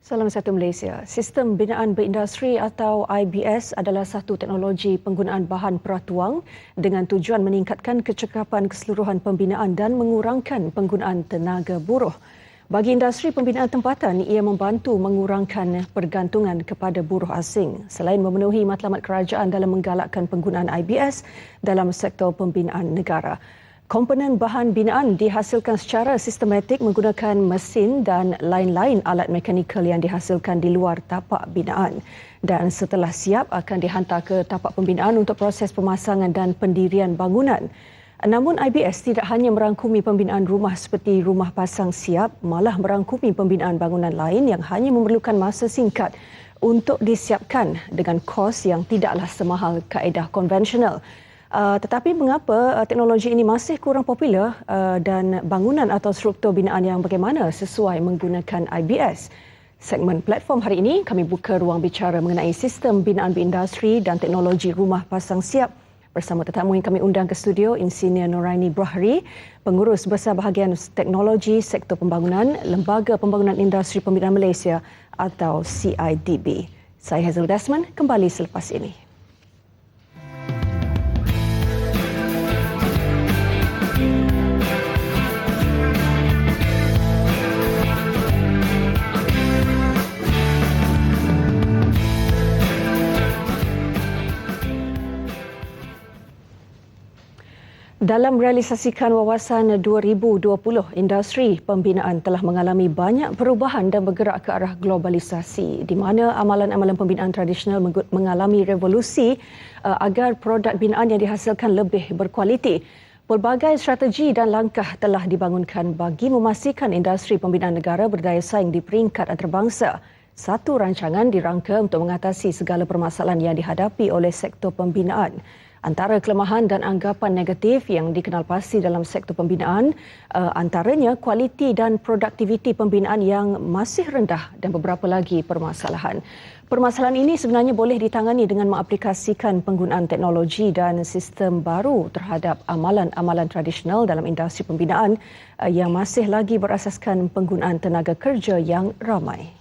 Salam satu Malaysia. Sistem Binaan Berindustri atau IBS adalah satu teknologi penggunaan bahan peratuang dengan tujuan meningkatkan kecekapan keseluruhan pembinaan dan mengurangkan penggunaan tenaga buruh. Bagi industri pembinaan tempatan, ia membantu mengurangkan pergantungan kepada buruh asing selain memenuhi matlamat kerajaan dalam menggalakkan penggunaan IBS dalam sektor pembinaan negara. Komponen bahan binaan dihasilkan secara sistematik menggunakan mesin dan lain-lain alat mekanikal yang dihasilkan di luar tapak binaan. Dan setelah siap akan dihantar ke tapak pembinaan untuk proses pemasangan dan pendirian bangunan. Namun IBS tidak hanya merangkumi pembinaan rumah seperti rumah pasang siap, malah merangkumi pembinaan bangunan lain yang hanya memerlukan masa singkat untuk disiapkan dengan kos yang tidaklah semahal kaedah konvensional. Tetapi mengapa teknologi ini masih kurang popular dan bangunan atau struktur binaan yang bagaimana sesuai menggunakan IBS? Segmen platform hari ini kami buka ruang bicara mengenai sistem binaan berindustri dan teknologi rumah pasang siap bersama tetamu yang kami undang ke studio, Insinyur Noraini Brahari, Pengurus Besar Bahagian Teknologi Sektor Pembangunan Lembaga Pembangunan Industri Pembinaan Malaysia atau CIDB. Saya Hazel Desmond, kembali selepas ini. Dalam realisasikan wawasan 2020, industri pembinaan telah mengalami banyak perubahan dan bergerak ke arah globalisasi di mana amalan-amalan pembinaan tradisional mengalami revolusi agar produk binaan yang dihasilkan lebih berkualiti. Pelbagai strategi dan langkah telah dibangunkan bagi memastikan industri pembinaan negara berdaya saing di peringkat antarabangsa. Satu rancangan dirangka untuk mengatasi segala permasalahan yang dihadapi oleh sektor pembinaan. Antara kelemahan dan anggapan negatif yang dikenal pasti dalam sektor pembinaan, antaranya kualiti dan produktiviti pembinaan yang masih rendah dan beberapa lagi permasalahan. Permasalahan ini sebenarnya boleh ditangani dengan mengaplikasikan penggunaan teknologi dan sistem baru terhadap amalan-amalan tradisional dalam industri pembinaan yang masih lagi berasaskan penggunaan tenaga kerja yang ramai.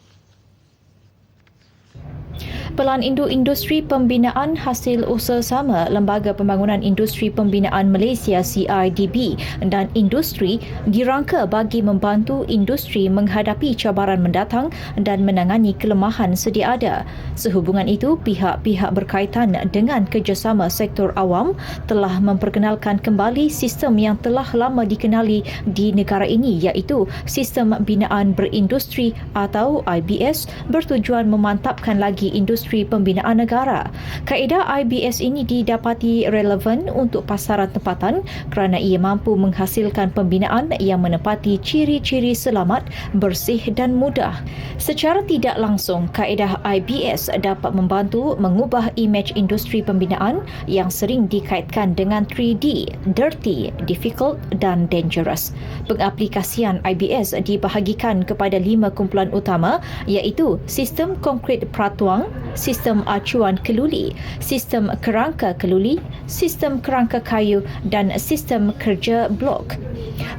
Pelan Industri Pembinaan Hasil Usaha Sama Lembaga Pembangunan Industri Pembinaan Malaysia CIDB dan industri dirangka bagi membantu industri menghadapi cabaran mendatang dan menangani kelemahan sedia ada. Sehubungan itu, pihak-pihak berkaitan dengan kerjasama sektor awam telah memperkenalkan kembali sistem yang telah lama dikenali di negara ini iaitu Sistem Binaan Berindustri atau IBS bertujuan memantapkan lagi industri pembinaan negara. Kaedah IBS ini didapati relevan untuk pasaran tempatan kerana ia mampu menghasilkan pembinaan yang menepati ciri-ciri selamat, bersih dan mudah. Secara tidak langsung, kaedah IBS dapat membantu mengubah imej industri pembinaan yang sering dikaitkan dengan 3D, dirty, difficult dan dangerous. Pengaplikasian IBS dibahagikan kepada 5 kumpulan utama iaitu sistem konkrit peratuang, sistem acuan keluli, sistem kerangka keluli, sistem kerangka kayu dan sistem kerja blok.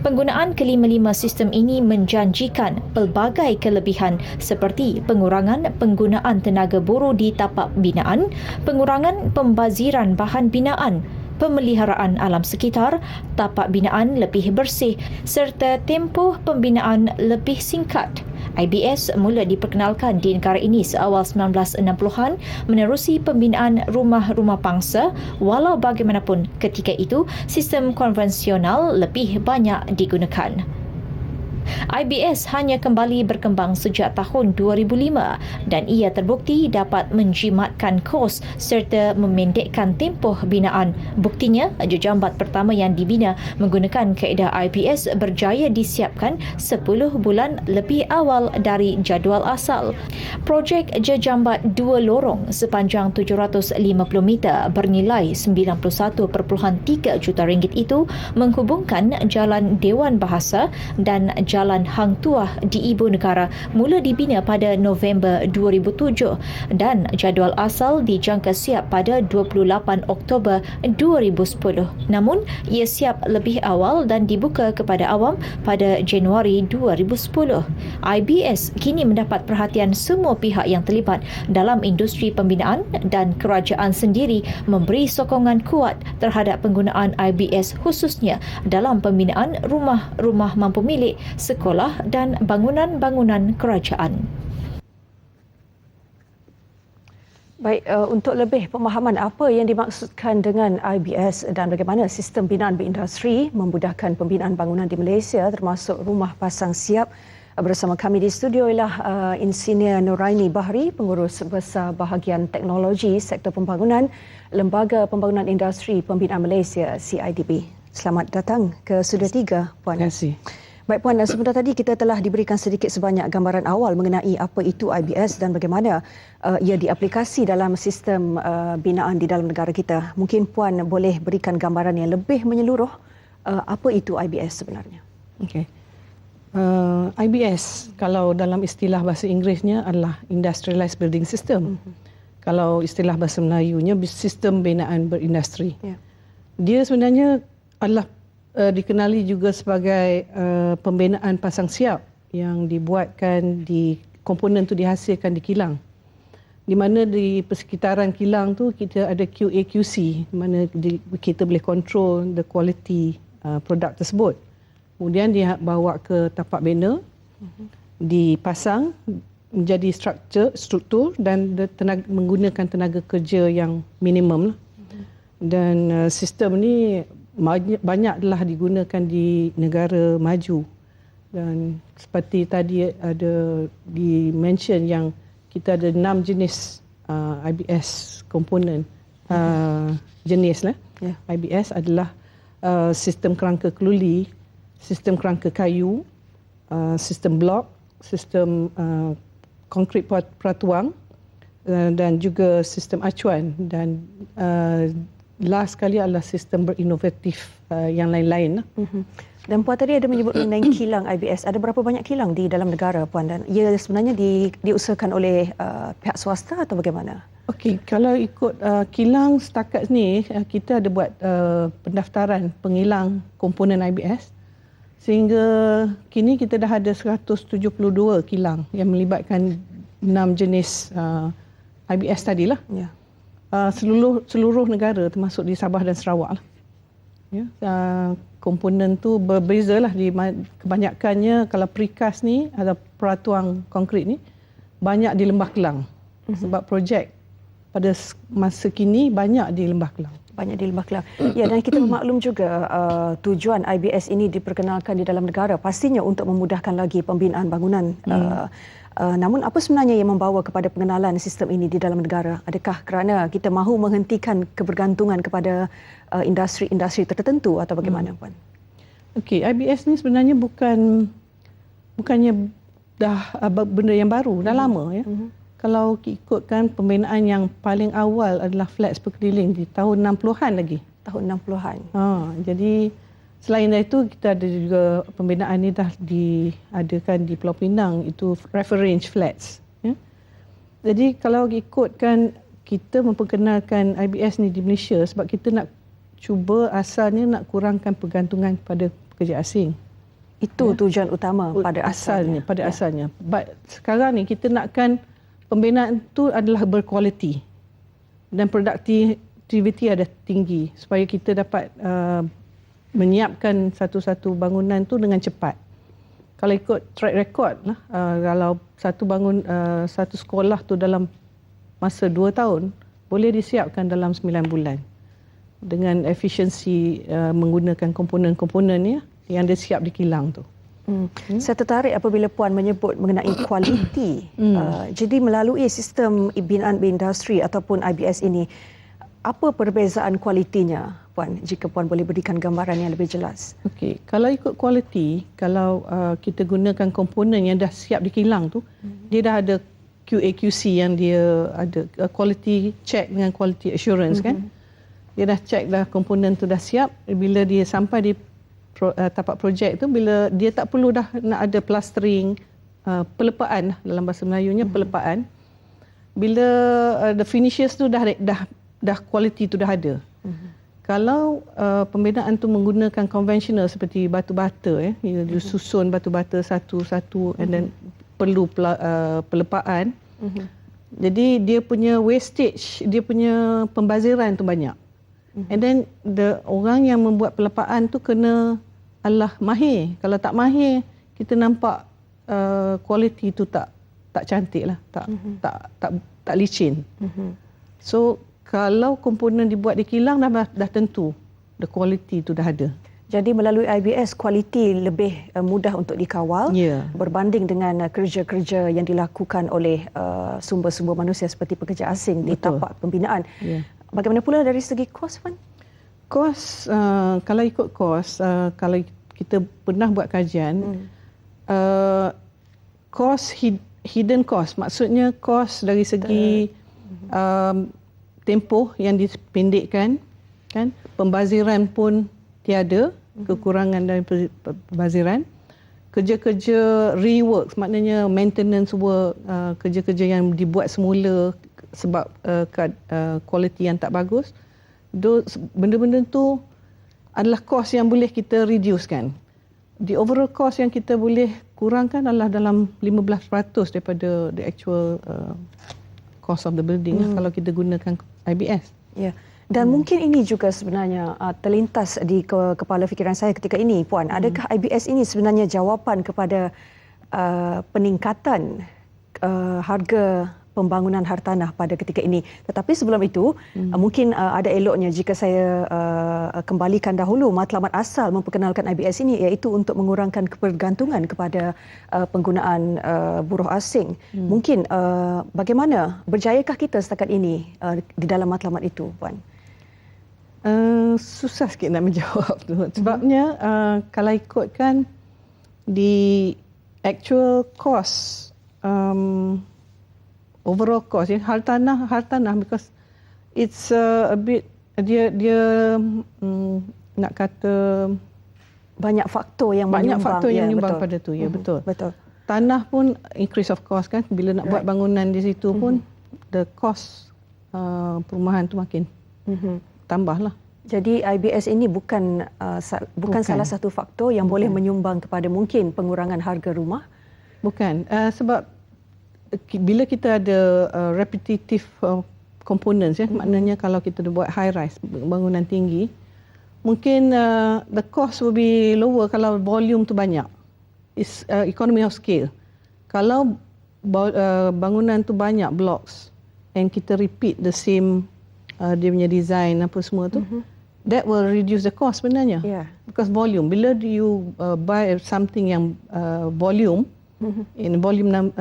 Penggunaan kelima-lima sistem ini menjanjikan pelbagai kelebihan seperti pengurangan penggunaan tenaga buruh di tapak binaan, pengurangan pembaziran bahan binaan, pemeliharaan alam sekitar, tapak binaan lebih bersih serta tempoh pembinaan lebih singkat. IBS mula diperkenalkan di negara ini seawal 1960-an menerusi pembinaan rumah-rumah pangsa walau bagaimanapun ketika itu sistem konvensional lebih banyak digunakan. IBS hanya kembali berkembang sejak tahun 2005 dan ia terbukti dapat menjimatkan kos serta memendekkan tempoh binaan. Buktinya, jejambat pertama yang dibina menggunakan kaedah IBS berjaya disiapkan 10 bulan lebih awal dari jadual asal. Projek jejambat 2 lorong sepanjang 750 meter bernilai 91.3 juta ringgit itu menghubungkan Jalan Dewan Bahasa dan Jalan Jalan Hang Tuah di Ibu Negara mula dibina pada November 2007 dan jadual asal dijangka siap pada 28 Oktober 2010. Namun, ia siap lebih awal dan dibuka kepada awam pada Januari 2010. IBS kini mendapat perhatian semua pihak yang terlibat dalam industri pembinaan dan kerajaan sendiri memberi sokongan kuat terhadap penggunaan IBS khususnya dalam pembinaan rumah-rumah mampu milik, sekolah dan bangunan-bangunan kerajaan. Baik, untuk lebih pemahaman apa yang dimaksudkan dengan IBS dan bagaimana sistem binaan berindustri memudahkan pembinaan bangunan di Malaysia termasuk rumah pasang siap, bersama kami di studio ialah Insinyur Nuraini Bahri, Pengurus Besar Bahagian Teknologi Sektor Pembangunan Lembaga Pembangunan Industri Pembinaan Malaysia CIDB. Selamat datang ke Studio 3, Puan. Terima kasih. Baik Puan, sebentar tadi kita telah diberikan sedikit sebanyak gambaran awal mengenai apa itu IBS dan bagaimana ia diaplikasi dalam sistem binaan di dalam negara kita. Mungkin Puan boleh berikan gambaran yang lebih menyeluruh apa itu IBS sebenarnya. Okey. IBS kalau dalam istilah bahasa Inggerisnya adalah Industrialized Building System. Kalau istilah bahasa Melayunya sistem binaan berindustri. Ya. Dia sebenarnya adalah dikenali juga sebagai pembinaan pasang siap yang dibuatkan di komponen tu dihasilkan di kilang. Di mana di persekitaran kilang tu kita ada QA/QC, di mana kita boleh control the quality produk tersebut. Kemudian dia bawa ke tapak bina, dipasang menjadi struktur dan menggunakan tenaga kerja yang minimum lah. Dan sistem ni banyak telah digunakan di negara maju. Dan seperti tadi ada di-mention yang kita ada 6 jenis IBS komponen jenis lah. Yeah. IBS adalah sistem kerangka keluli, sistem kerangka kayu, sistem blok, sistem konkrit peratuang dan juga sistem acuan dan last sekali adalah sistem berinovatif yang lain-lain. Dan Puan tadi ada menyebut mengenai kilang IBS. Ada berapa banyak kilang di dalam negara Puan dan ia sebenarnya diusahakan oleh pihak swasta atau bagaimana? Okey, kalau ikut kilang setakat ni kita ada buat pendaftaran pengilang komponen IBS. Sehingga kini kita dah ada 172 kilang yang melibatkan 6 jenis IBS tadilah. Ya. Seluruh negara termasuk di Sabah dan Sarawak lah. Ya, komponen tu berbeza lah. Kebanyakannya kalau precast ni atau peratuang konkrit ni banyak di Lembah Kelang. Sebab projek pada masa kini banyak di Lembah Kelang. Banyak di Lembah Kelang. Ya, dan kita memaklum juga tujuan IBS ini diperkenalkan di dalam negara pastinya untuk memudahkan lagi pembinaan bangunan. Namun apa sebenarnya yang membawa kepada pengenalan sistem ini di dalam negara? Adakah kerana kita mahu menghentikan kebergantungan kepada industri-industri tertentu atau bagaimana Puan? Okey, IBS ni sebenarnya bukannya dah benda yang baru, dah lama ya. Kalau ikutkan pembinaan yang paling awal adalah flats berkeliling di tahun 60-an lagi. Tahun 60-an. Jadi selain dari itu kita ada juga pembinaan ni dah diadakan di Pulau Pinang, itu reference flats. Ya. Jadi kalau ikutkan kita memperkenalkan IBS ni di Malaysia sebab kita nak cuba asalnya nak kurangkan pergantungan pada pekerja asing. Itu tujuan utama pada asalnya. Asalnya. But sekarang ni kita nakkan pembinaan itu adalah berkualiti dan produktiviti ada tinggi supaya kita dapat menyiapkan satu-satu bangunan tu dengan cepat. Kalau ikut track record lah, kalau satu sekolah tu dalam masa 2 tahun boleh disiapkan dalam 9 bulan dengan efisiensi menggunakan komponen-komponen yang dia siap di kilang tu. Saya tertarik apabila Puan menyebut mengenai kualiti. Jadi melalui sistem binaan berindustri ataupun IBS ini, apa perbezaan kualitinya Puan? Jika Puan boleh berikan gambaran yang lebih jelas. Okey, kalau ikut kualiti, kalau kita gunakan komponen yang dah siap di kilang tu, dia dah ada QA/QC yang dia ada quality check dengan quality assurance kan. Dia dah check dah komponen tu dah siap, bila dia sampai di tapak projek tu, bila dia tak perlu dah nak ada plastering, pelepaan dalam bahasa Melayunya pelepaan. Bila the finishes tu dah quality tu dah ada. Kalau pembinaan tu menggunakan konvensional seperti batu bata, you susun batu bata satu-satu and then perlu pelepaan. Jadi dia punya wastage, dia punya pembaziran tu banyak. And then orang yang membuat pelepaan tu kena mahir. Kalau tak mahir, kita nampak kualiti tu tak cantik lah, tak licin. So kalau komponen dibuat di kilang dah tentu the quality tu dah ada. Jadi melalui IBS kualiti lebih mudah untuk dikawal berbanding dengan kerja-kerja yang dilakukan oleh sumber-sumber manusia seperti pekerja asing di tapak pembinaan. Bagaimana pula dari segi kos, Wan? Kos, kalau ikut kos, kalau kita pernah buat kajian, kos hidden cost, maksudnya kos dari segi tempoh yang dipendekkan, kan, pembaziran pun tiada, kekurangan dari pembaziran. Kerja-kerja rework, maknanya maintenance work, kerja-kerja yang dibuat semula sebab kualiti yang tak bagus, benda-benda tu adalah kos yang boleh kita reducekan. The overall cost yang kita boleh kurangkan adalah dalam 15% daripada the actual cost of the building kalau kita gunakan IBS. Ya. Dan mungkin ini juga sebenarnya terlintas di kepala fikiran saya ketika ini, Puan. Adakah IBS ini sebenarnya jawapan kepada peningkatan harga pembangunan hartanah pada ketika ini? Tetapi sebelum itu, mungkin ada eloknya jika saya kembalikan dahulu matlamat asal memperkenalkan IBS ini, iaitu untuk mengurangkan kebergantungan kepada penggunaan buruh asing. Mungkin bagaimana, berjayakah kita setakat ini di dalam matlamat itu, Puan? Susah sikit nak menjawab tu. Sebabnya kalau ikutkan di actual cost, overall cost, hartanah because it's a bit, dia nak kata banyak faktor yang menyumbang pada tu. Ya, betul. Tanah pun increase of cost, kan, bila nak buat bangunan di situ pun the cost perumahan tu makin tambahlah. Jadi IBS ini bukan salah satu faktor yang boleh menyumbang kepada mungkin pengurangan harga rumah? Bukan. Sebab bila kita ada repetitive components, maknanya kalau kita buat high rise, bangunan tinggi, mungkin the cost will be lower kalau volume tu banyak. It's economy of scale. Kalau bangunan tu banyak blocks and kita repeat the same dia punya design apa semua tu, that will reduce the cost sebenarnya. Because volume, bila you buy something yang volume, in volume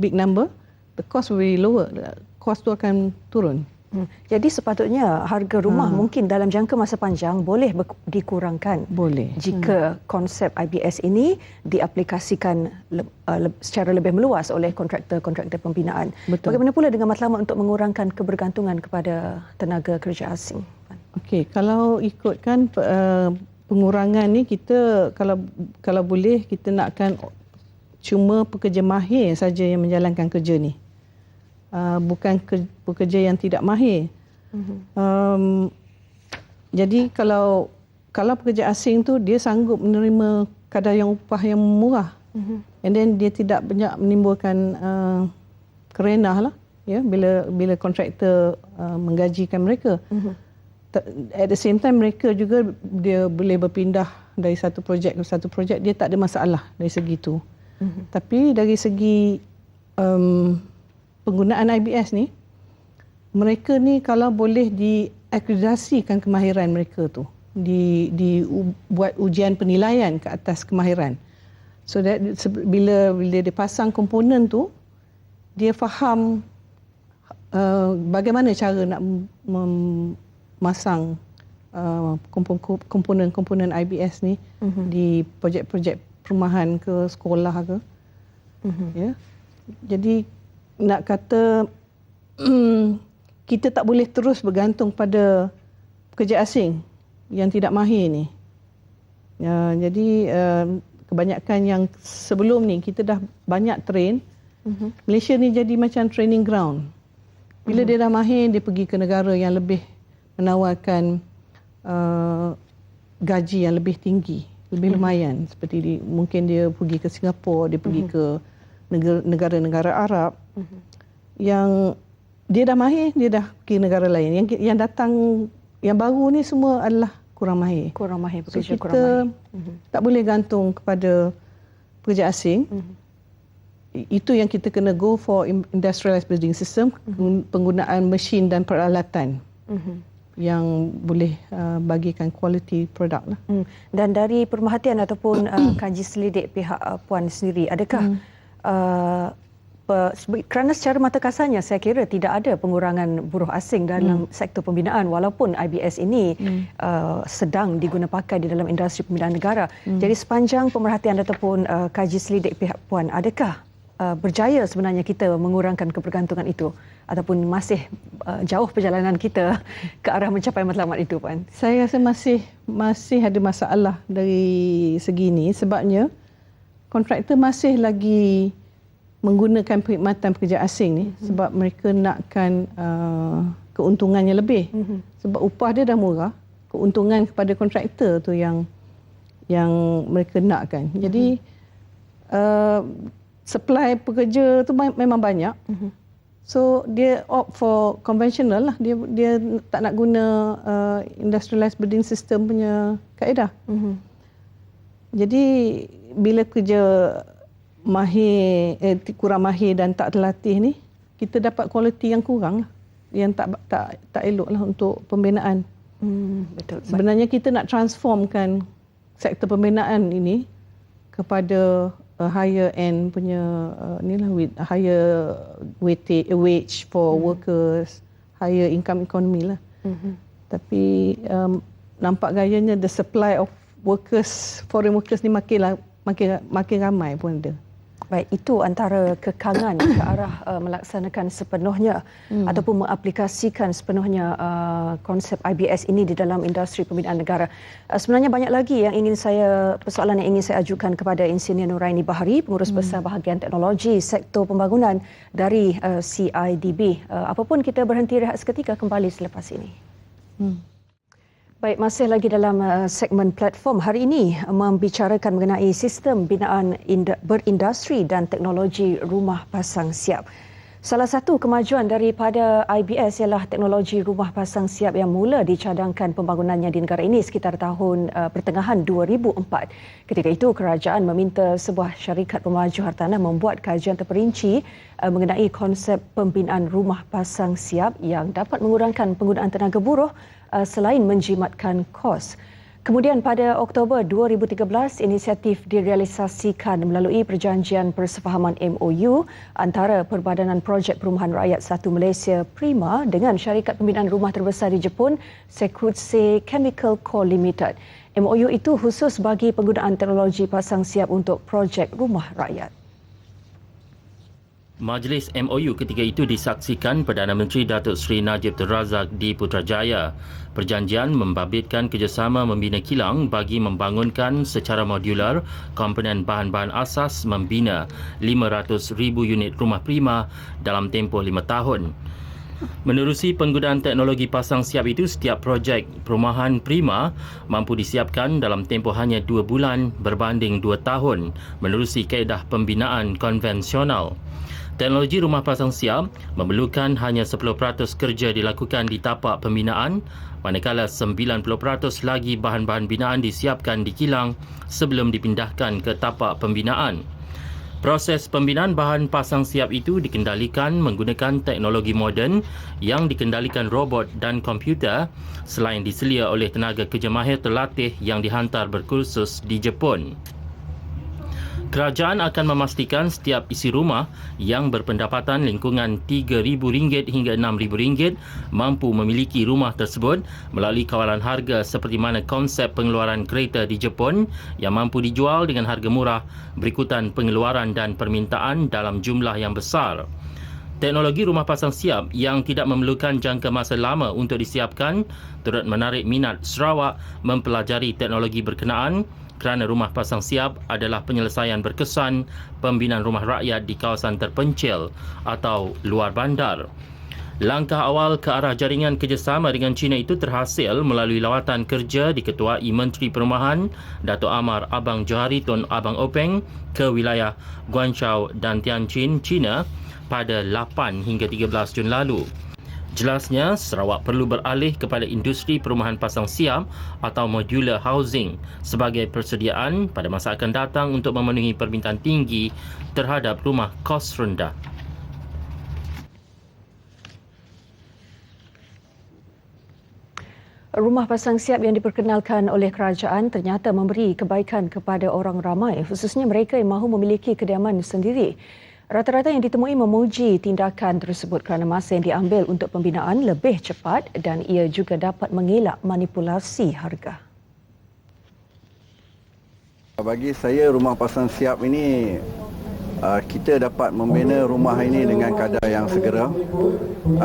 big number, the cost will be lower. Cost tu akan turun. Jadi sepatutnya harga rumah mungkin dalam jangka masa panjang boleh dikurangkan. Boleh. Jika konsep IBS ini diaplikasikan secara lebih meluas oleh kontraktor-kontraktor pembinaan. Betul. Bagaimana pula dengan matlamat untuk mengurangkan kebergantungan kepada tenaga kerja asing? Okey, kalau ikutkan pengurangan ni, kita kalau boleh kita nakkan cuma pekerja mahir saja yang menjalankan kerja ni. Bukan pekerja yang tidak mahir. Jadi kalau pekerja asing tu dia sanggup menerima kadar yang upah yang murah, and then dia tidak banyak menimbulkan kerenah lah, ya, bila kontraktor menggajikan mereka. At the same time mereka juga dia boleh berpindah dari satu projek ke satu projek, dia tak ada masalah dari segi tu. Tapi dari segi penggunaan IBS ni, mereka ni kalau boleh diakreditasikan kemahiran mereka tu, buat ujian penilaian ke atas kemahiran, so that bila dia pasang komponen tu, dia faham bagaimana cara nak memasang komponen IBS ni di projek-projek perumahan ke sekolah ke. Ya. Jadi nak kata kita tak boleh terus bergantung pada pekerja asing yang tidak mahir ni. Jadi kebanyakan yang sebelum ni kita dah banyak train. Malaysia ni jadi macam training ground. Bila dia dah mahir, dia pergi ke negara yang lebih menawarkan gaji yang lebih tinggi, lebih lumayan. Seperti mungkin dia pergi ke Singapura, dia pergi ke negara-negara Arab. Yang dia dah mahir, dia dah pergi negara lain. Yang datang, yang baru ni semua adalah kurang mahir. Kurang mahir, So pekerja kita kurang mahir. tak boleh gantung kepada pekerja asing. Itu yang kita kena go for industrialized building system, penggunaan mesin dan peralatan yang boleh bagikan quality produk lah. Dan dari pemerhatian ataupun kaji selidik pihak Puan sendiri, adakah kerana secara mata kasarnya saya kira tidak ada pengurangan buruh asing dalam sektor pembinaan walaupun IBS ini sedang diguna pakai di dalam industri pembinaan negara. Jadi sepanjang pemerhatian ataupun kaji selidik pihak Puan, adakah berjaya sebenarnya kita mengurangkan kebergantungan itu ataupun masih jauh perjalanan kita ke arah mencapai matlamat itu, Puan? Saya rasa masih ada masalah dari segi ini sebabnya kontraktor masih lagi menggunakan perkhidmatan pekerja asing ni sebab mereka nakkan keuntungannya lebih. Sebab upah dia dah murah, keuntungan kepada kontraktor tu yang mereka nakkan. Jadi supply pekerja tu memang banyak. So dia opt for conventional lah. Dia tak nak guna industrialized building system punya kaedah. Jadi bila kerja mahir, kurang mahir dan tak terlatih ni, kita dapat kualiti yang kurang lah, yang tak elok lah untuk pembinaan. Betul. Sebenarnya kita nak transformkan sektor pembinaan ini kepada higher end punya with higher wage for workers, higher income economy lah. Tapi nampak gayanya the supply of workers, foreign workers ni makin ramai pun ada. Baik, itu antara kekangan ke arah melaksanakan sepenuhnya ataupun mengaplikasikan sepenuhnya konsep IBS ini di dalam industri pembinaan negara. Sebenarnya banyak lagi persoalan yang ingin saya ajukan kepada Insinyur Nuraini Bahari, Pengurus Besar Bahagian Teknologi Sektor Pembangunan dari CIDB. Apapun, kita berhenti rehat seketika, kembali selepas ini. Baik, masih lagi dalam segmen platform hari ini membicarakan mengenai sistem binaan berindustri dan teknologi rumah pasang siap. Salah satu kemajuan daripada IBS ialah teknologi rumah pasang siap yang mula dicadangkan pembangunannya di negara ini sekitar tahun pertengahan 2004. Ketika itu, kerajaan meminta sebuah syarikat pemaju hartanah membuat kajian terperinci mengenai konsep pembinaan rumah pasang siap yang dapat mengurangkan penggunaan tenaga buruh selain menjimatkan kos. Kemudian pada Oktober 2013, inisiatif direalisasikan melalui perjanjian persefahaman MOU antara Perbadanan Projek Perumahan Rakyat 1 Malaysia Prima dengan syarikat pembinaan rumah terbesar di Jepun, Sekutse Chemical Co Limited. MOU itu khusus bagi penggunaan teknologi pasang siap untuk projek rumah rakyat. Majlis MOU ketika itu disaksikan Perdana Menteri Datuk Seri Najib Tun Razak di Putrajaya. Perjanjian membabitkan kerjasama membina kilang bagi membangunkan secara modular komponen bahan-bahan asas membina 500,000 unit rumah prima dalam tempoh 5 tahun. Menerusi penggunaan teknologi pasang siap itu, setiap projek perumahan prima mampu disiapkan dalam tempoh hanya 2 bulan berbanding 2 tahun menerusi kaedah pembinaan konvensional. Teknologi rumah pasang siap memerlukan hanya 10% kerja dilakukan di tapak pembinaan, manakala 90% lagi bahan-bahan binaan disiapkan di kilang sebelum dipindahkan ke tapak pembinaan. Proses pembinaan bahan pasang siap itu dikendalikan menggunakan teknologi moden yang dikendalikan robot dan komputer selain diselia oleh tenaga kerja mahir terlatih yang dihantar berkursus di Jepun. Kerajaan akan memastikan setiap isi rumah yang berpendapatan lingkungan RM3,000 hingga RM6,000 mampu memiliki rumah tersebut melalui kawalan harga seperti mana konsep pengeluaran kereta di Jepun yang mampu dijual dengan harga murah berikutan pengeluaran dan permintaan dalam jumlah yang besar. Teknologi rumah pasang siap yang tidak memerlukan jangka masa lama untuk disiapkan turut menarik minat Sarawak mempelajari teknologi berkenaan kerana rumah pasang siap adalah penyelesaian berkesan pembinaan rumah rakyat di kawasan terpencil atau luar bandar. Langkah awal ke arah jaringan kerjasama dengan China itu terhasil melalui lawatan kerja diketuai Menteri Perumahan Dato' Amar Abang Johari Tun Abang Openg ke wilayah Guangzhou dan Tianjin, China pada 8 hingga 13 Jun lalu. Jelasnya, Sarawak perlu beralih kepada industri perumahan pasang siap atau modular housing sebagai persediaan pada masa akan datang untuk memenuhi permintaan tinggi terhadap rumah kos rendah. Rumah pasang siap yang diperkenalkan oleh kerajaan ternyata memberi kebaikan kepada orang ramai, khususnya mereka yang mahu memiliki kediaman sendiri. Rata-rata yang ditemui memuji tindakan tersebut kerana masa yang diambil untuk pembinaan lebih cepat dan ia juga dapat mengelak manipulasi harga. Bagi saya, rumah pasang siap ini kita dapat membina rumah ini dengan kadar yang segera.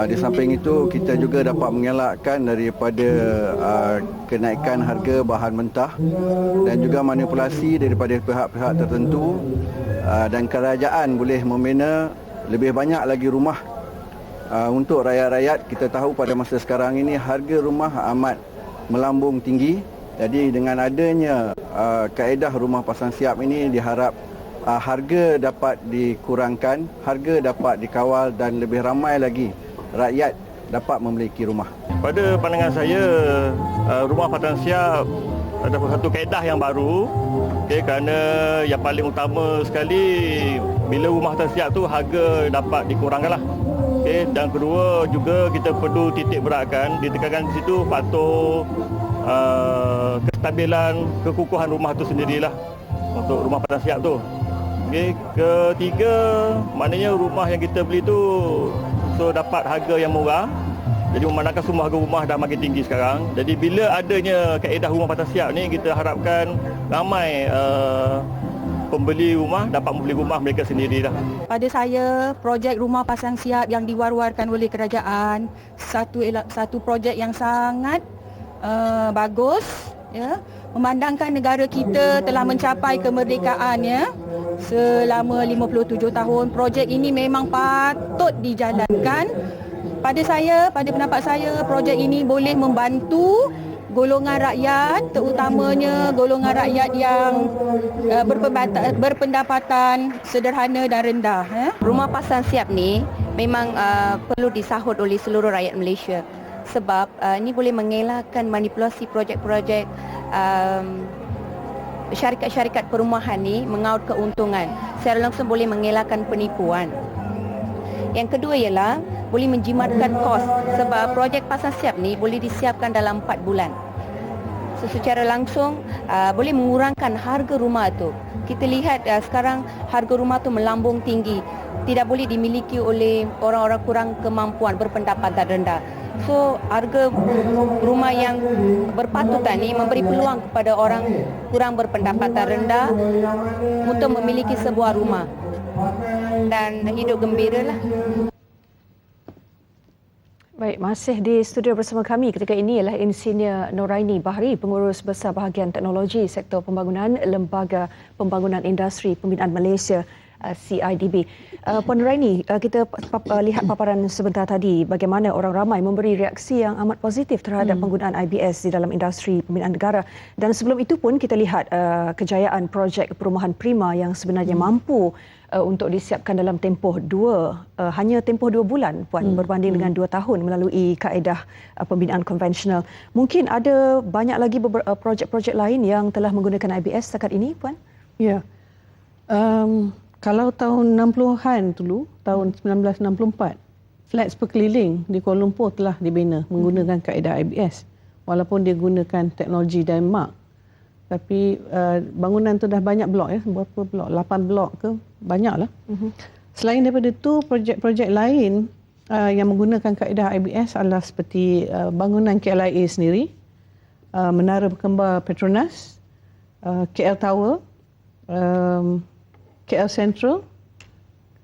Di samping itu, kita juga dapat mengelakkan daripada kenaikan harga bahan mentah dan juga manipulasi daripada pihak-pihak tertentu, dan kerajaan boleh membina lebih banyak lagi rumah untuk rakyat-rakyat. Kita tahu pada masa sekarang ini harga rumah amat melambung tinggi. Jadi dengan adanya kaedah rumah pasang siap ini diharap harga dapat dikurangkan, harga dapat dikawal dan lebih ramai lagi rakyat dapat memiliki rumah. Pada pandangan saya, rumah pasang siap adalah satu kaedah yang baru, kerana yang paling utama sekali bila rumah pasang siap tu harga dapat dikurangkanlah. Dan kedua juga kita perlu titik beratkan, ditekankan di situ faktor kestabilan, kekukuhan rumah tu sendirilah untuk rumah pasang siap tu. Ketiga, maknanya rumah yang kita beli tu dapat harga yang murah. Jadi memandangkan semua harga rumah dah makin tinggi sekarang. Jadi bila adanya kaedah rumah pasang siap ni, kita harapkan ramai pembeli rumah dapat membeli rumah mereka sendiri dah. Pada saya, projek rumah pasang siap yang diwar-warkan oleh kerajaan satu projek yang sangat bagus, ya. Memandangkan negara kita telah mencapai kemerdekaannya selama 57 tahun, projek ini memang patut dijalankan. Pada pendapat saya, projek ini boleh membantu golongan rakyat, terutamanya golongan rakyat yang berpendapatan sederhana dan rendah. Rumah pasang siap ni memang perlu disahut oleh seluruh rakyat Malaysia, sebab ini boleh mengelakkan manipulasi projek-projek syarikat-syarikat perumahan ni mengaut keuntungan. Secara langsung boleh mengelakkan penipuan. Yang kedua ialah boleh menjimatkan kos, sebab projek pasang siap ni boleh disiapkan dalam 4 bulan. So, secara langsung boleh mengurangkan harga rumah tu. Kita lihat sekarang harga rumah tu melambung tinggi. Tidak boleh dimiliki oleh orang-orang kurang kemampuan, berpendapatan rendah. So, harga rumah yang berpatutan ni memberi peluang kepada orang kurang berpendapatan rendah untuk memiliki sebuah rumah dan hidup gembira lah. Baik, masih di studio bersama kami ketika ini ialah Insinyur Noraini Bahri, Pengurus Besar Bahagian Teknologi Sektor Pembangunan Lembaga Pembangunan Industri Pembinaan Malaysia CIDB. Puan Noraini, kita lihat paparan sebentar tadi bagaimana orang ramai memberi reaksi yang amat positif terhadap penggunaan IBS di dalam industri pembinaan negara. Dan sebelum itu pun kita lihat kejayaan projek perumahan Prima yang sebenarnya mampu untuk disiapkan dalam hanya tempoh 2 bulan, Puan, berbanding dengan 2 tahun melalui kaedah pembinaan konvensional. Mungkin ada banyak lagi projek-projek lain yang telah menggunakan IBS setakat ini, Puan? Ya. Kalau tahun 60-an dulu, tahun 1964, flats berkeliling di Kuala Lumpur telah dibina menggunakan kaedah IBS. Walaupun dia gunakan teknologi Denmark. Tapi bangunan tu dah banyak blok, ya. Berapa blok? 8 blok ke? Banyaklah. Selain daripada itu, projek-projek lain yang menggunakan kaedah IBS adalah seperti bangunan KLIA sendiri, Menara Berkembar Petronas, KL Tower, KL Central,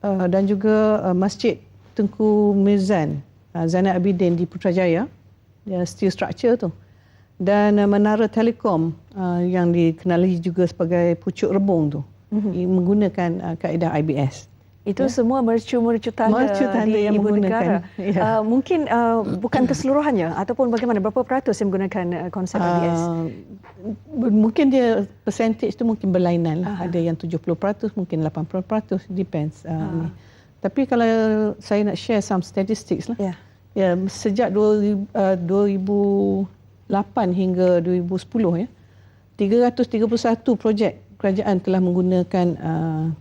dan juga Masjid Tengku Mirzan Zainal Abidin di Putrajaya, steel structure tu. dan menara telekom yang dikenali juga sebagai pucuk rebung tu menggunakan kaedah IBS. Itu semua mercu-mercu tanda di yang ibu negara. Ya. Mungkin bukan keseluruhannya ataupun bagaimana, berapa peratus yang menggunakan konsep IBS? Mungkin dia percentage tu mungkin berlainan lah. Ada yang 70%, mungkin 80%, depends. Tapi kalau saya nak share some statistics lah. Ya, sejak 2008 hingga 2010 ya, 331 projek kerajaan telah menggunakan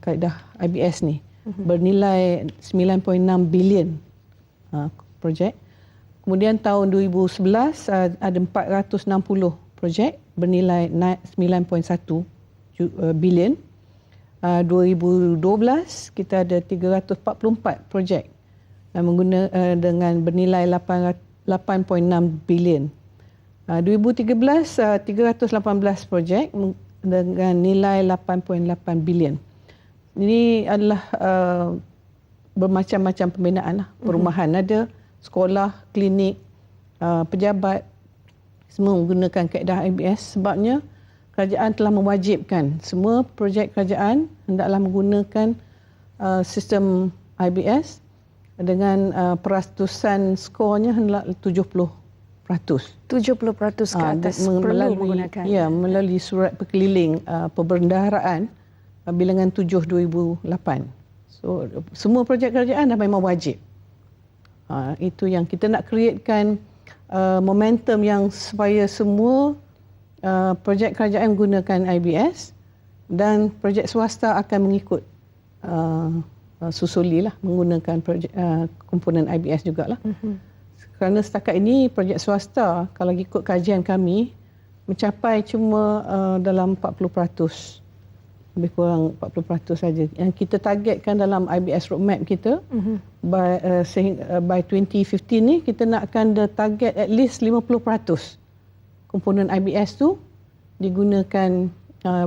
kaedah IBS ni bernilai 9.6 bilion projek. Kemudian tahun 2011 ada 460 projek bernilai 9.1 bilion. 2012 kita ada 344 projek dengan bernilai 8.6 bilion. 2013 318 projek dengan nilai 8.8 bilion. Ini adalah bermacam-macam pembinaan lah. Perumahan ada, sekolah, klinik, pejabat semua menggunakan kaedah IBS sebabnya kerajaan telah mewajibkan semua projek kerajaan hendaklah menggunakan sistem IBS dengan peratusan skornya hendaklah 70%. 70% ke atas perlu menggunakan. Ya, melalui surat perkeliling perbendaharaan bilangan 7/2008. So semua projek kerajaan dah memang wajib. Itu yang kita nak createkan momentum yang supaya semua projek kerajaan menggunakan IBS dan projek swasta akan mengikut susulilah menggunakan projek komponen IBS jugalah. Kerana setakat ini projek swasta kalau ikut kajian kami mencapai cuma dalam 40%. Lebih kurang 40% saja. Yang kita targetkan dalam IBS roadmap kita by 2015 ni kita nakkan the target at least 50% komponen IBS tu digunakan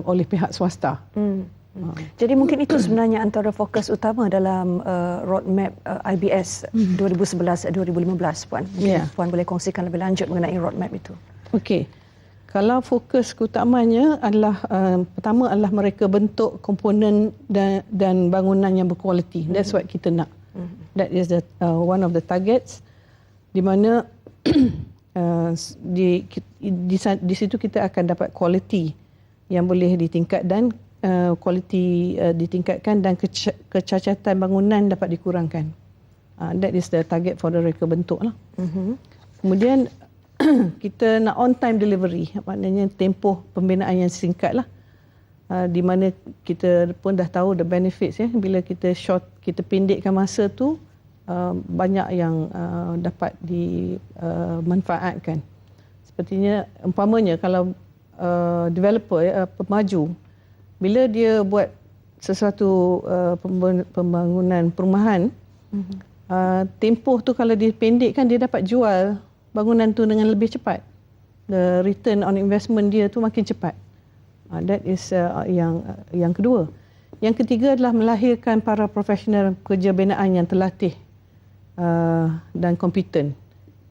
oleh pihak swasta. Jadi mungkin itu sebenarnya antara fokus utama dalam roadmap IBS 2011-2015 Puan. Puan boleh kongsikan lebih lanjut mengenai roadmap itu. Okey. Kalau fokus utamanya adalah pertama adalah mereka bentuk komponen dan bangunan yang berkualiti. That's what kita nak. That is the one of the targets di mana di situ kita akan dapat kualiti yang boleh ditingkatkan ditingkatkan dan kecacatan bangunan dapat dikurangkan. That is the target for the reka bentuk lah. Kemudian kita nak on time delivery, maknanya tempoh pembinaan yang singkat lah. Di mana kita pun dah tahu the benefits ya, bila kita pendekkan masa tu banyak yang dapat dimanfaatkan. Sepertinya umpamanya kalau developer pemaju, bila dia buat sesuatu pembangunan perumahan, tempoh tu kalau dipendekkan dia dapat jual bangunan tu dengan lebih cepat. The return on investment dia tu makin cepat. That is yang kedua. Yang ketiga adalah melahirkan para profesional kerja binaan yang terlatih dan kompeten.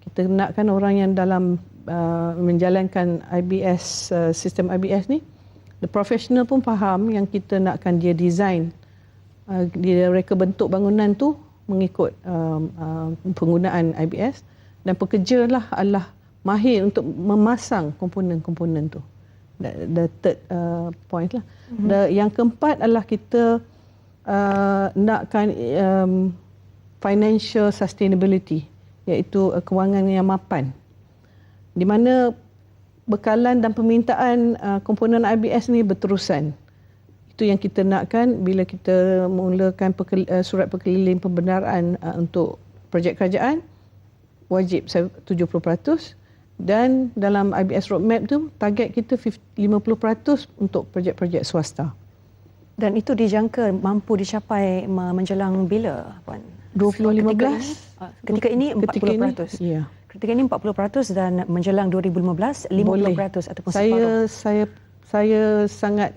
Kita nakkan orang yang dalam menjalankan IBS, sistem IBS ni, the professional pun faham yang kita nakkan dia design, dia reka bentuk bangunan tu mengikut penggunaan IBS. Dan pekerja lah adalah mahir untuk memasang komponen-komponen tu. The third point lah. Yang keempat adalah kita nakkan financial sustainability, iaitu kewangan yang mapan. Di mana bekalan dan permintaan komponen IBS ni berterusan. Itu yang kita nakkan bila kita mulakan surat perkeliling pembenaran untuk projek kerajaan, wajib 70% dan dalam IBS roadmap tu target kita 50% untuk projek-projek swasta. Dan itu dijangka mampu dicapai menjelang bila Puan? 2015. Ketika ini 40%. Ya. Ketika ini 40% dan menjelang 2015 50% boleh. Ataupun separuh. Saya sangat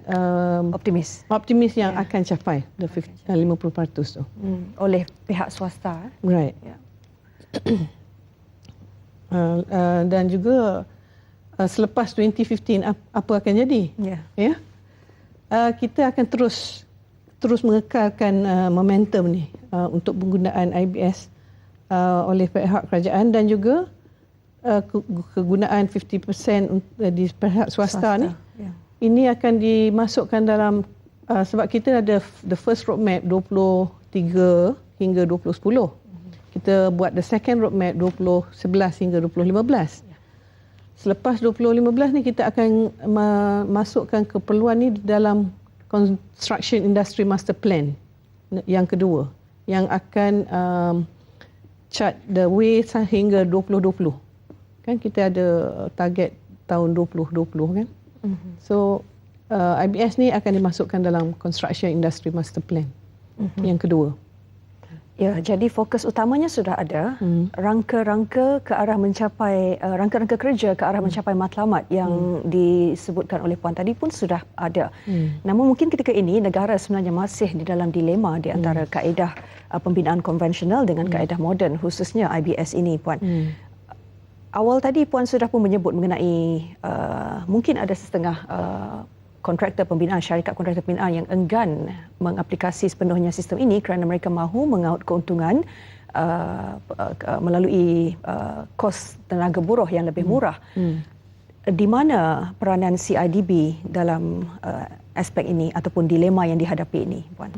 optimis yang akan capai 50% tu. Oleh pihak swasta. Right. Ya. Dan juga selepas 2015 apa akan jadi. Ya. Kita akan terus mengekalkan momentum ni untuk penggunaan IBS oleh pihak kerajaan dan juga kegunaan 50% di pihak swasta ni. Ini akan dimasukkan dalam sebab kita ada the first roadmap 23 hingga 2010. Kita buat the second roadmap 2011 hingga 2015. Selepas 2015 ni kita akan masukkan keperluan ni dalam Construction Industry Master Plan yang kedua yang akan chart the way hingga 2020. Kan kita ada target tahun 2020 kan. So IBS ni akan dimasukkan dalam Construction Industry Master Plan yang kedua. Ya, jadi fokus utamanya sudah ada, rangka-rangka ke arah mencapai rangka-rangka kerja ke arah mencapai matlamat yang disebutkan oleh puan tadi pun sudah ada. Namun mungkin ketika ini negara sebenarnya masih di dalam dilema di antara kaedah pembinaan konvensional dengan kaedah moden, khususnya IBS ini, puan. Awal tadi puan sudah pun menyebut mengenai mungkin ada setengah kontraktor pembinaan, syarikat kontraktor pembinaan yang enggan mengaplikasi sepenuhnya sistem ini kerana mereka mahu mengaut keuntungan melalui kos tenaga buruh yang lebih murah. Di mana peranan CIDB dalam aspek ini ataupun dilema yang dihadapi ini, puan?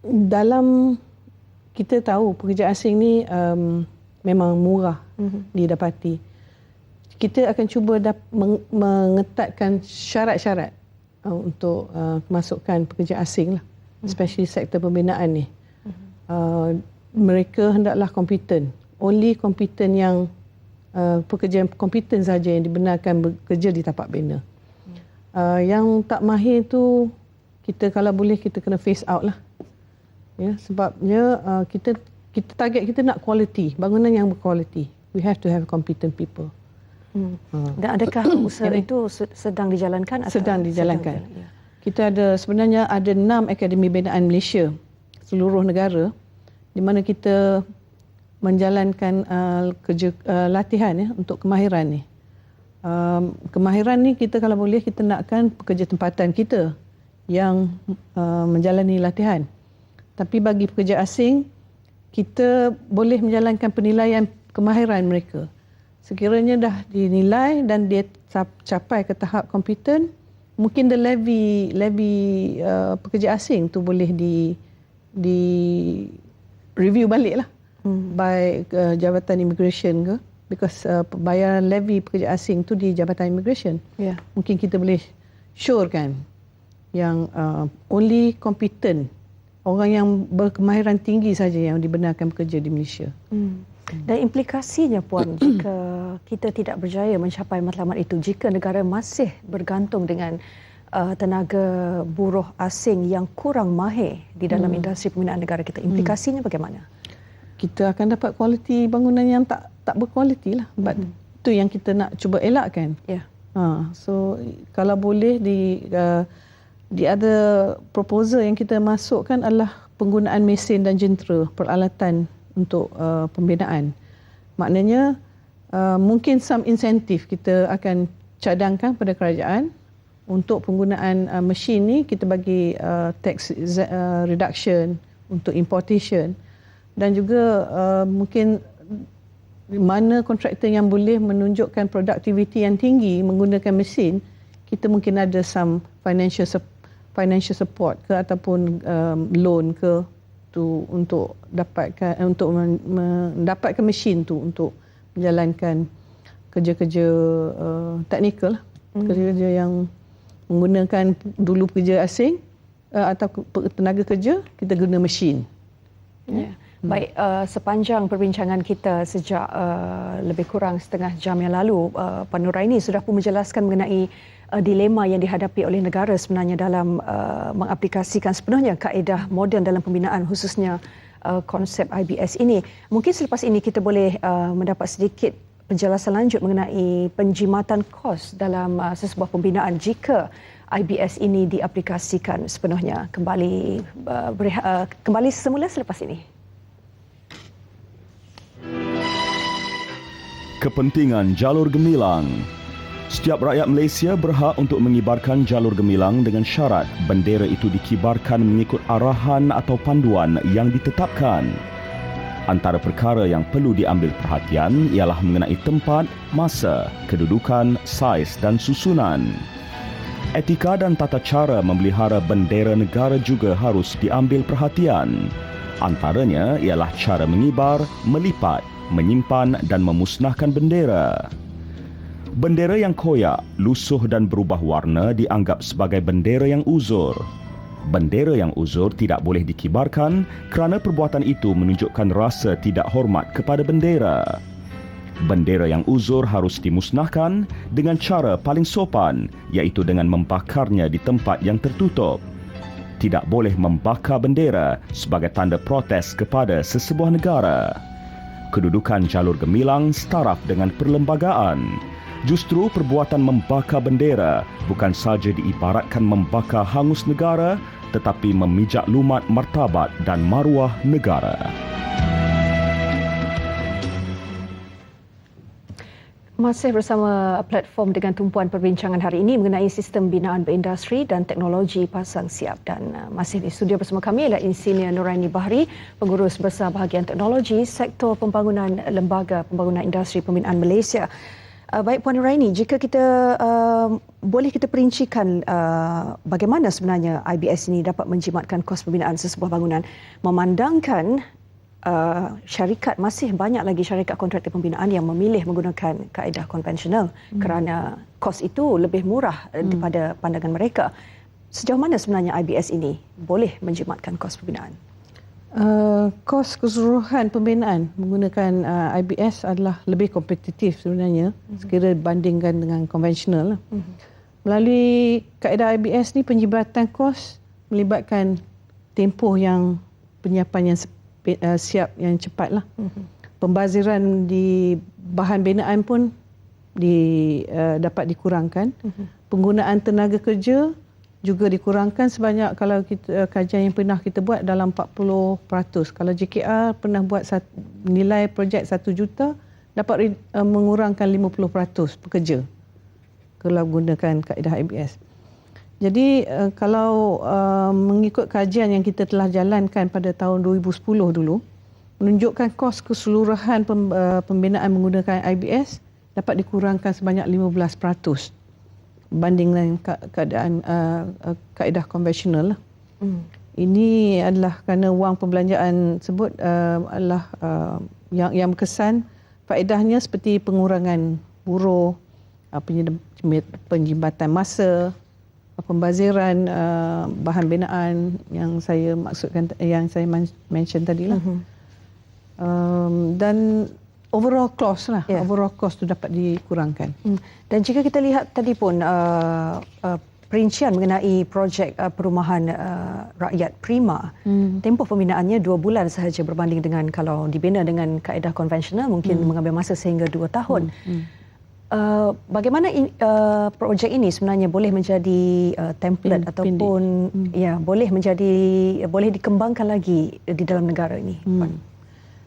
Dalam kita tahu pekerja asing ni memang murah didapati. Kita akan cuba mengetatkan syarat-syarat untuk kemasukan pekerja asing lah, especially sektor pembinaan ni. Mereka hendaklah kompeten. Only kompeten yang pekerja kompeten saja yang dibenarkan bekerja di tapak bina. Yang tak mahir tu kita kalau boleh kita kena phase out lah. Ya, sebabnya kita target kita nak quality, bangunan yang berkualiti. We have to have competent people. Dan adakah usaha itu sedang dijalankan? Sedang dijalankan. Kita sebenarnya ada 6 akademi binaan Malaysia seluruh negara di mana kita menjalankan kerja latihan ya untuk kemahiran ni. Kemahiran ni kita kalau boleh kita nakkan pekerja tempatan kita yang menjalani latihan. Tapi bagi pekerja asing kita boleh menjalankan penilaian kemahiran mereka. Sekiranya dah dinilai dan dia capai ke tahap kompeten, mungkin the levy pekerja asing tu boleh di review balik lah by Jabatan Immigration ke, because pembayaran levy pekerja asing tu di Jabatan Immigration. Mungkin kita boleh syorkan yang only kompeten, orang yang berkemahiran tinggi saja yang dibenarkan bekerja di Malaysia. Dan implikasinya, puan, jika kita tidak berjaya mencapai matlamat itu, jika negara masih bergantung dengan tenaga buruh asing yang kurang mahir di dalam industri pembinaan negara kita, implikasinya bagaimana? Kita akan dapat kualiti bangunan yang tak berkualiti lah. Itu yang kita nak cuba elakkan. So kalau boleh di ada proposal yang kita masukkan adalah penggunaan mesin dan jentera, peralatan untuk pembinaan. Maknanya mungkin some insentif kita akan cadangkan pada kerajaan untuk penggunaan mesin ni, kita bagi tax reduction untuk importation dan juga mungkin mana kontraktor yang boleh menunjukkan produktiviti yang tinggi menggunakan mesin, kita mungkin ada some financial support ke ataupun loan ke untuk mendapatkan mesin tu untuk menjalankan kerja-kerja teknikal, kerja-kerja yang menggunakan dulu pekerja asing atau tenaga kerja, kita guna mesin. Baik, sepanjang perbincangan kita sejak lebih kurang setengah jam yang lalu, Puan Nuraini sudah pun menjelaskan mengenai dilema yang dihadapi oleh negara sebenarnya dalam mengaplikasikan sepenuhnya kaedah moden dalam pembinaan, khususnya konsep IBS ini. Mungkin selepas ini kita boleh mendapat sedikit penjelasan lanjut mengenai penjimatan kos dalam sesebuah pembinaan jika IBS ini diaplikasikan sepenuhnya. Kembali semula selepas ini. kepentingan jalur gemilang. Setiap rakyat Malaysia berhak untuk mengibarkan jalur gemilang dengan syarat bendera itu dikibarkan mengikut arahan atau panduan yang ditetapkan. Antara perkara yang perlu diambil perhatian ialah mengenai tempat, masa, kedudukan, saiz dan susunan. Etika dan tata cara memelihara bendera negara juga harus diambil perhatian. Antaranya ialah cara mengibar, melipat, menyimpan dan memusnahkan bendera. Bendera yang koyak, lusuh dan berubah warna dianggap sebagai bendera yang uzur. Bendera yang uzur tidak boleh dikibarkan kerana perbuatan itu menunjukkan rasa tidak hormat kepada bendera. Bendera yang uzur harus dimusnahkan dengan cara paling sopan, iaitu dengan membakarnya di tempat yang tertutup. Tidak boleh membakar bendera sebagai tanda protes kepada sesebuah negara. Kedudukan jalur gemilang setaraf dengan perlembagaan. Justru perbuatan membakar bendera bukan sahaja diibaratkan membakar hangus negara, tetapi memijak lumat martabat dan maruah negara. Masih bersama platform dengan tumpuan perbincangan hari ini mengenai sistem binaan berindustri dan teknologi pasang siap, dan masih di studio bersama kami ialah Insinyur Nuraini Bahri, Pengurus Besar Bahagian Teknologi Sektor Pembangunan Lembaga Pembangunan Industri Pembinaan Malaysia. Baik Puan Nuraini, jika kita boleh kita perincikan bagaimana sebenarnya IBS ini dapat menjimatkan kos pembinaan sesebuah bangunan, memandangkan syarikat, masih banyak lagi syarikat kontraktor pembinaan yang memilih menggunakan kaedah konvensional kerana kos itu lebih murah daripada pandangan mereka. Sejauh mana sebenarnya IBS ini boleh menjimatkan kos pembinaan? Kos keseluruhan pembinaan menggunakan IBS adalah lebih kompetitif sebenarnya sekira bandingkan dengan konvensional. Melalui kaedah IBS ni, penjimatan kos melibatkan tempoh yang penyiapan yang siap yang cepatlah. Pembaziran di bahan binaan pun dapat dikurangkan. Penggunaan tenaga kerja juga dikurangkan sebanyak, kalau kita kajian yang pernah kita buat, dalam 40%. Kalau JKR pernah buat nilai projek 1 juta, dapat mengurangkan 50% pekerja kalau gunakan kaedah IBS. Jadi kalau mengikut kajian yang kita telah jalankan pada tahun 2010 dulu, menunjukkan kos keseluruhan pembinaan menggunakan IBS dapat dikurangkan sebanyak 15%. Banding dengan keadaan kaedah konvensional. Ini adalah kerana wang perbelanjaan tersebut adalah yang berkesan. Faedahnya seperti pengurangan buruh, penjimatan masa, pembaziran bahan binaan yang saya maksudkan, yang saya mention tadilah. Dan overall cost lah, overall cost tu dapat dikurangkan. Dan jika kita lihat tadi pun perincian mengenai projek perumahan rakyat prima, tempoh pembinaannya 2 bulan sahaja berbanding dengan kalau dibina dengan kaedah konvensional mungkin mengambil masa sehingga 2 tahun. Bagaimana projek ini sebenarnya boleh menjadi template ataupun boleh dikembangkan lagi di dalam negara ini?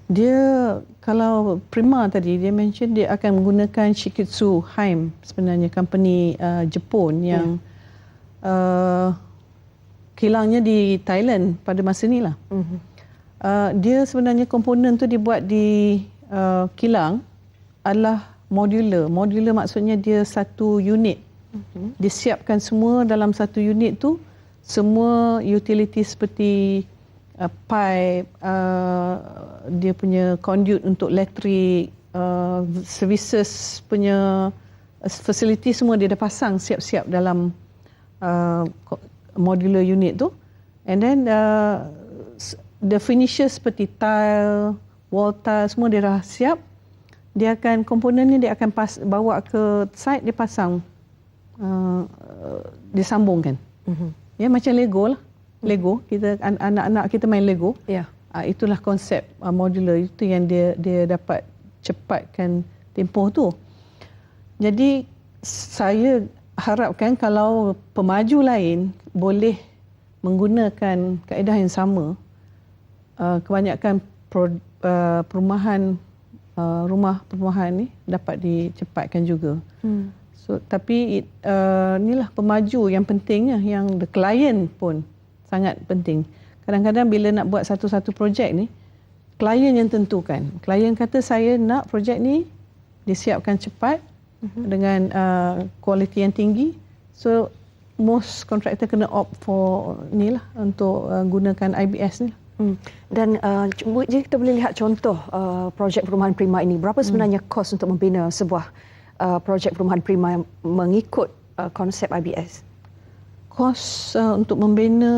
Dia, kalau Prima tadi, dia mention dia akan menggunakan Shikitsu Heim, sebenarnya company Jepun yang kilangnya di Thailand pada masa ni lah. Dia sebenarnya komponen tu dibuat di kilang adalah modular. Modular maksudnya dia satu unit. Disiapkan semua dalam satu unit tu, semua utility seperti pipe, dia punya conduit untuk elektrik, services punya facility semua dia dah pasang siap-siap dalam modular unit tu. And then the finishes seperti tile, wall tile, semua dia dah siap. Dia akan, komponen ni dia akan bawa ke site, dia pasang, disambungkan. Ya, macam Lego lah. Lego, kita anak-anak kita main Lego. Itulah konsep modular, itu yang dia dapat cepatkan tempoh tu. Jadi saya harapkan kalau pemaju lain boleh menggunakan kaedah yang sama, kebanyakan perumahan rumah perumahan ni dapat dicepatkan juga. So tapi inilah pemaju yang pentingnya, yang the client pun sangat penting. Kadang-kadang bila nak buat satu-satu projek ni, klien yang tentukan. Klien kata saya nak projek ni disiapkan cepat dengan kualiti yang tinggi. So most contractor kena opt for ni lah untuk gunakan IBS ni. Dan jika kita boleh lihat contoh projek perumahan prima ini, berapa sebenarnya kos untuk membina sebuah projek perumahan prima mengikut konsep IBS? Kos untuk membina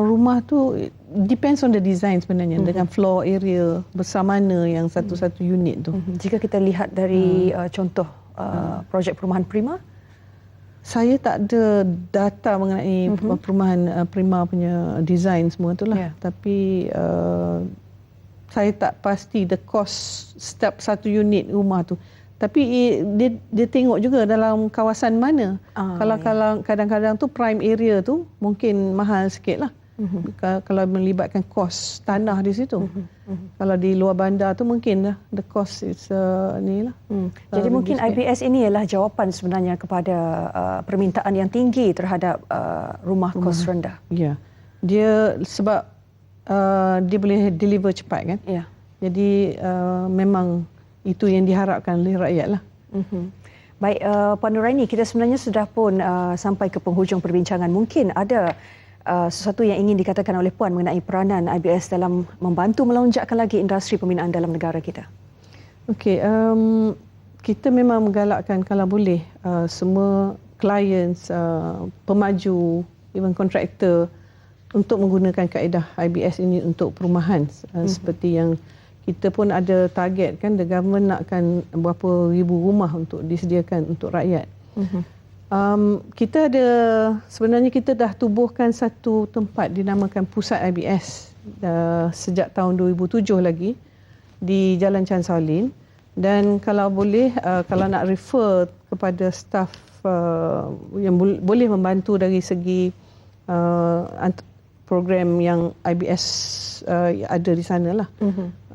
rumah tu depends on the design sebenarnya, dengan floor area besar mana yang satu-satu unit tu. Jika kita lihat dari contoh projek perumahan prima, saya tak ada data mengenai perumahan prima punya design semua itulah. Tapi saya tak pasti the cost setiap satu unit rumah tu. Tapi dia tengok juga dalam kawasan mana. Kalau kadang-kadang tu prime area tu mungkin mahal sikit lah. Kalau melibatkan kos tanah di situ. Kalau di luar bandar tu mungkin lah the cost is ni lah. Jadi mungkin IBS ini ialah jawapan sebenarnya kepada permintaan yang tinggi terhadap rumah kos rendah. Ya. Dia sebab dia boleh deliver cepat kan. Ya. Jadi memang itu yang diharapkan oleh rakyat lah. Baik, Puan Nuraini, kita sebenarnya sudah pun sampai ke penghujung perbincangan. Mungkin ada sesuatu yang ingin dikatakan oleh Puan mengenai peranan IBS dalam membantu melonjakkan lagi industri pembinaan dalam negara kita. Okey, kita memang menggalakkan kalau boleh semua clients, pemaju, even kontraktor untuk menggunakan kaedah IBS ini untuk perumahan. Seperti yang kita pun ada target kan, the government nakkan berapa ribu rumah untuk disediakan untuk rakyat. Kita ada, sebenarnya kita dah tubuhkan satu tempat dinamakan Pusat IBS sejak tahun 2007 lagi di Jalan Chan Shaolin. Dan kalau boleh, kalau nak refer kepada staff yang boleh membantu dari segi program yang IBS ada di sana lah.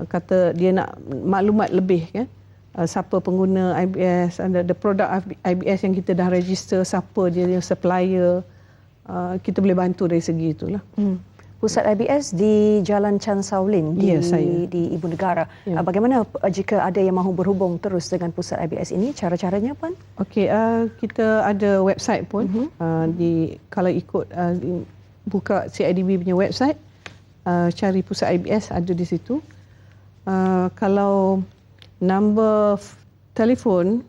Kata dia nak maklumat lebih kan, siapa pengguna IBS, the produk IBS yang kita dah register, siapa dia yang supplier, kita boleh bantu dari segi itulah. Pusat IBS di Jalan Chan Shaolin di Ibu Negara. Bagaimana jika ada yang mahu berhubung terus dengan Pusat IBS ini, cara-caranya Puan? Okey, kita ada website pun. Kalau ikut buka CIDB punya website, cari Pusat IBS, ada di situ. Kalau nombor telefon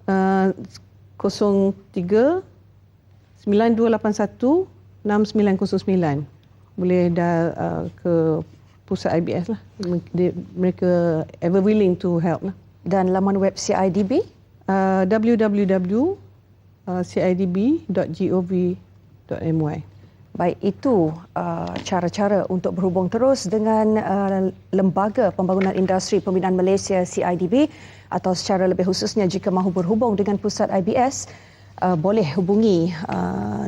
03 9281 6909, boleh dah ke Pusat IBS lah. Mereka ever willing to help lah. Dan laman web CIDB? www.cidb.gov.my. Baik, itu cara-cara untuk berhubung terus dengan Lembaga Pembangunan Industri Pembinaan Malaysia CIDB, atau secara lebih khususnya jika mahu berhubung dengan Pusat IBS, boleh hubungi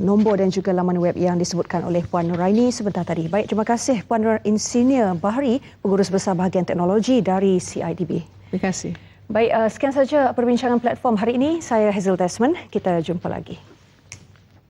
nombor dan juga laman web yang disebutkan oleh Puan Nuraini sebentar tadi. Baik, terima kasih Puan Insinyur Bahari, Pengurus Besar Bahagian Teknologi dari CIDB. Terima kasih. Baik, sekian saja perbincangan platform hari ini. Saya Hazel Desmond. Kita jumpa lagi.